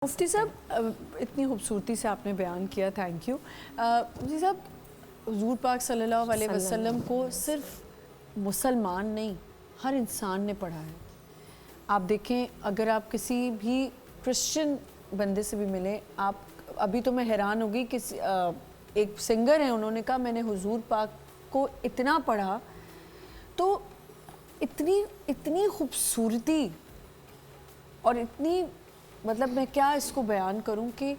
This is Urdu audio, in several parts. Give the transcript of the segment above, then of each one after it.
مفتی صاحب اتنی خوبصورتی سے آپ نے بیان کیا، تھینک یو۔ مفتی صاحب، حضور پاک صلی اللہ علیہ وسلم کو صرف مسلمان نہیں ہر انسان نے پڑھا ہے۔ آپ دیکھیں، اگر آپ کسی بھی کرسچن بندے سے بھی ملیں، آپ ابھی تو میں حیران ہوگی کہ ایک سنگر ہیں، انہوں نے کہا میں نے حضور پاک کو اتنا پڑھا تو اتنی خوبصورتی اور اتنی مطلب میں کیا اس کو بیان کروں کہ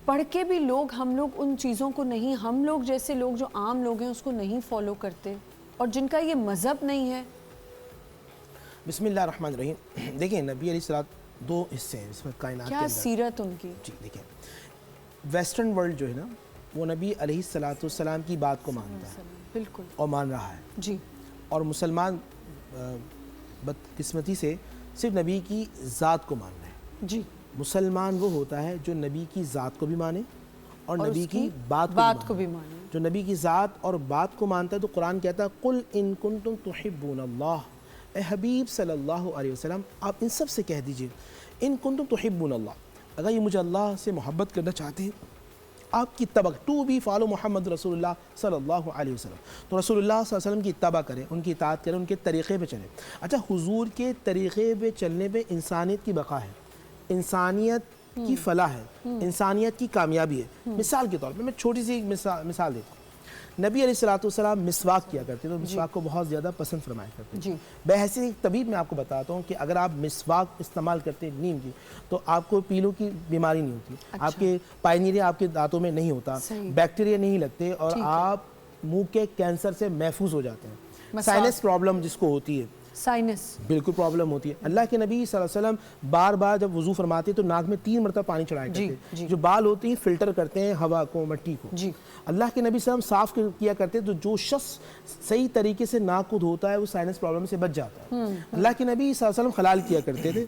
پڑھ کے بھی ہم لوگ ان چیزوں کو نہیں، ہم لوگ جیسے لوگ جو عام لوگ ہیں اس کو نہیں فالو کرتے، اور جن کا یہ مذہب نہیں ہے۔ بسم اللہ الرحمن الرحیم۔ دیکھیں، نبی علیہ السلام دو حصے ہیں اس میں کائنات کے کیا اندر۔ سیرت ان کی؟ جی دیکھیں، ویسٹرن ورلڈ جو ہے نا، وہ نبی علیہ السلام کی بات کو مانتا ہے، بالکل، اور مان رہا ہے۔ جی۔ اور مسلمان بدقسمتی سے صرف نبی کی ذات کو مان رہے ہیں۔ جی۔ مسلمان وہ ہوتا ہے جو نبی کی ذات کو بھی مانے اور نبی کی بات کو بھی مانے۔ جو نبی کی ذات اور بات کو مانتا ہے تو قرآن کہتا ہے قُلْ إِن كُنْتُمْ تُحِبُّونَ اللَّهَ، اے حبیب صلی اللہ علیہ وسلم آپ ان سب سے کہہ دیجئے ان کنتم تحبون اللہ، اگر یہ مجھے اللہ سے محبت کرنا چاہتے ہیں، آپ کی اتباع ٹو بی فالو محمد رسول اللہ صلی اللہ علیہ وسلم، تو رسول اللہ صلی اللہ علیہ وسلم کی اتباع کریں، ان کی اطاعت کریں، ان کے طریقے پہ چلیں۔ اچھا، حضور کے طریقے پہ چلنے پہ انسانیت کی بقا ہے، انسانیت کی فلاح ہے، انسانیت کی کامیابی ہے۔ مثال کے طور پہ میں چھوٹی سی مثال دیتا ہوں۔ نبی علیہ السلام مسواک کیا کرتے تو مسواک کو بہت زیادہ پسند فرمایا کرتے ہیں۔ بحیثیت ایک طبیب میں آپ کو بتاتا ہوں کہ اگر آپ مسواک استعمال کرتے ہیں نیم کی تو آپ کو پیلوں کی بیماری نہیں ہوتی، آپ کے پائنیریا آپ کے دانتوں میں نہیں ہوتا، بیکٹیریا نہیں لگتے، اور آپ منہ کے کینسر سے محفوظ ہو جاتے ہیں۔ سائنس پرابلم جس کو ہوتی ہے، سائنس بالکل پرابلم ہوتی ہے۔ اللہ کے نبی صلی اللہ علیہ وسلم بار بار جب وضو فرماتے تو ناک میں 3 مرتبہ پانی چڑھایا کرتے ہیں۔ جو بال ہوتے ہیں فلٹر کرتے ہیں ہوا کو، مٹی کو۔ اللہ کے نبی صلی اللہ علیہ وسلم صاف کیا کرتے تو جو شخص صحیح طریقے سے ناک کو دھوتا ہے وہ سائنس پرابلم سے بچ جاتا ہے۔ اللہ کے نبی صلی اللہ علیہ وسلم خلال کیا کرتے تھے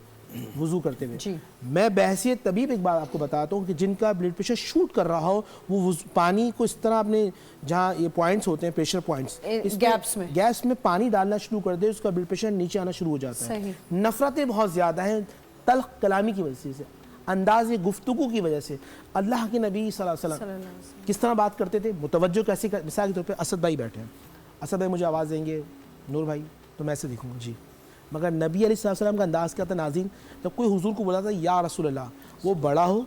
وضو کرتے ہوئے۔ میں بحیثیت طبیب ایک بات آپ کو بتاتا ہوں کہ جن کا بلڈ پریشر شوٹ کر رہا ہو وہ پانی کو اس طرح اپنے جہاں یہ پوائنٹس ہوتے ہیں پریشر پوائنٹس، گیپس میں پانی ڈالنا شروع کر دے، اس کا بلڈ پریشر نیچے آنا شروع ہو جاتا ہے۔ نفرتیں بہت زیادہ ہیں تلخ کلامی کی وجہ سے، انداز گفتگو کی وجہ سے۔ اللہ کے نبی صلی اللہ علیہ وسلم کس طرح بات کرتے تھے، متوجہ کیسے، مثال کے طور پہ اسد بھائی بیٹھے ہیں، اسد بھائی مجھے آواز دیں گے نور بھائی تو میں ایسے دیکھوں گا جی، مگر نبی علیہ السلام کا انداز کیا تھا ناظرین، جب کوئی حضور کو بولا تھا یا رسول اللہ، وہ بڑا ہو،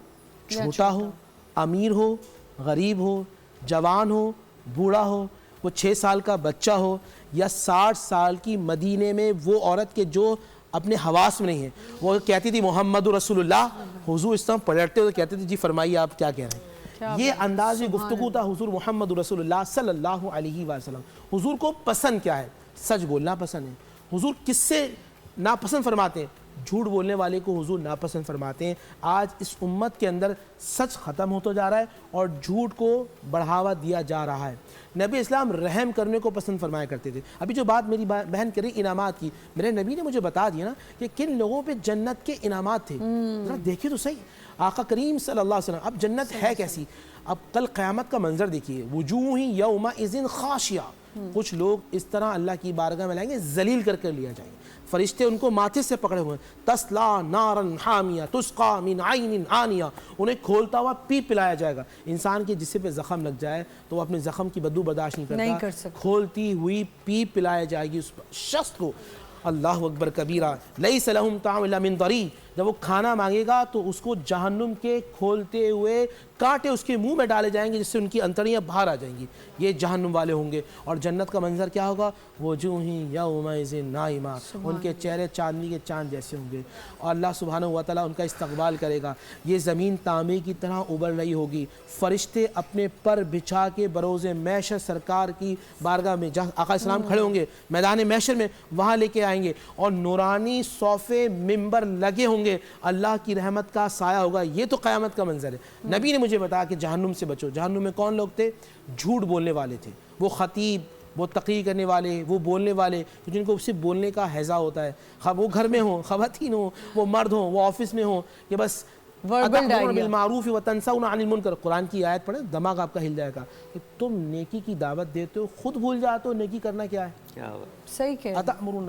چھوٹا ہو، امیر ہو، غریب ہو، جوان ہو، بوڑھا ہو، وہ 6 سال کا بچہ ہو یا 60 سال کی مدینے میں وہ عورت کے جو اپنے حواس میں نہیں ہے، وہ کہتی تھی محمد رسول اللہ، حضور اس طرح پلٹتے ہوئے کہتے تھے جی فرمائیے آپ کیا کہہ رہے ہیں۔ یہ انداز گفتگو تھا حضور محمد رسول اللہ صلی اللہ علیہ وسلم۔ حضور کو پسند کیا ہے؟ سچ بولنا پسند ہے۔ حضور کس سے ناپسند فرماتے ہیں؟ جھوٹ بولنے والے کو حضور ناپسند فرماتے ہیں۔ آج اس امت کے اندر سچ ختم ہوتا جا رہا ہے اور جھوٹ کو بڑھاوا دیا جا رہا ہے۔ نبی اسلام رحم کرنے کو پسند فرمایا کرتے تھے۔ ابھی جو بات میری بہن کری انعامات کی، میرے نبی نے مجھے بتا دیا نا کہ کن لوگوں پہ جنت کے انعامات تھے، ذرا دیکھیں تو صحیح آقا کریم صلی اللہ علیہ وسلم۔ اب جنت ہے کیسی؟ اب کل قیامت کا منظر دیکھیے، وجوہ یومئذ خاشعہ، کچھ لوگ اس طرح اللہ کی بارگاہ میں لائیں گے ذلیل کر کر لیا جائیں گے، فرشتے ان کو ماتھے سے پکڑے ہوئے ہیں، تسلا نارن حامیہ تسقا من عین آنیہ، انہیں کھولتا ہوا پی پلایا جائے گا۔ انسان کے جسم پہ زخم لگ جائے تو وہ اپنے زخم کی بدبو برداشت نہیں کرتا، کھولتی ہوئی پی پلایا جائے گی اس شخص کو۔ اللہ اکبر کبیرہ، لیس لہم طعام الا من ضریع، جب وہ کھانا مانگے گا تو اس کو جہنم کے کھولتے ہوئے کانٹے اس کے منہ میں ڈالے جائیں گے جس سے ان کی انتڑیاں باہر آ جائیں گی۔ یہ جہنم والے ہوں گے۔ اور جنت کا منظر کیا ہوگا؟ وجوہ یومئذ ناعمہ، ان کے چہرے چاندنی کے چاند جیسے ہوں گے، اور اللہ سبحانہ و تعالیٰ ان کا استقبال کرے گا۔ یہ زمین تانبے کی طرح ابل رہی ہوگی، فرشتے اپنے پر بچھا کے بروز محشر سرکار کی بارگاہ میں جہاں آقا السلام کھڑے ہوں گے میدان محشر میں، وہاں لے کے آئیں گے، اور نورانی صوفے ممبر لگے ہوں گے، اللہ کی رحمت کا سایہ ہوگا۔ یہ تو قیامت کا منظر ہے۔ نبی نے مجھے بتایا کہ جہنم سے بچو۔ جہنم میں کون لوگ تھے؟ جھوٹ بولنے والے تھے، وہ خطیب، وہ تقریر کرنے والے، وہ بولنے والے جن کو صرف بولنے کا ہیضہ ہوتا ہے، وہ گھر میں ہوں، خواتین ہوں، وہ مرد ہوں، وہ آفس میں ہوں، کہ بس اتأمرون بالمعروف وتنسون عن المنکر۔ قرآن کی آیت پڑھیں دماغ آپ کا ہل جائے گا کہ تم نیکی کی دعوت دیتے ہو، خود بھول جاتے ہو نیکی کرنا کیا ہے۔ صحیح کہہ اتأمرون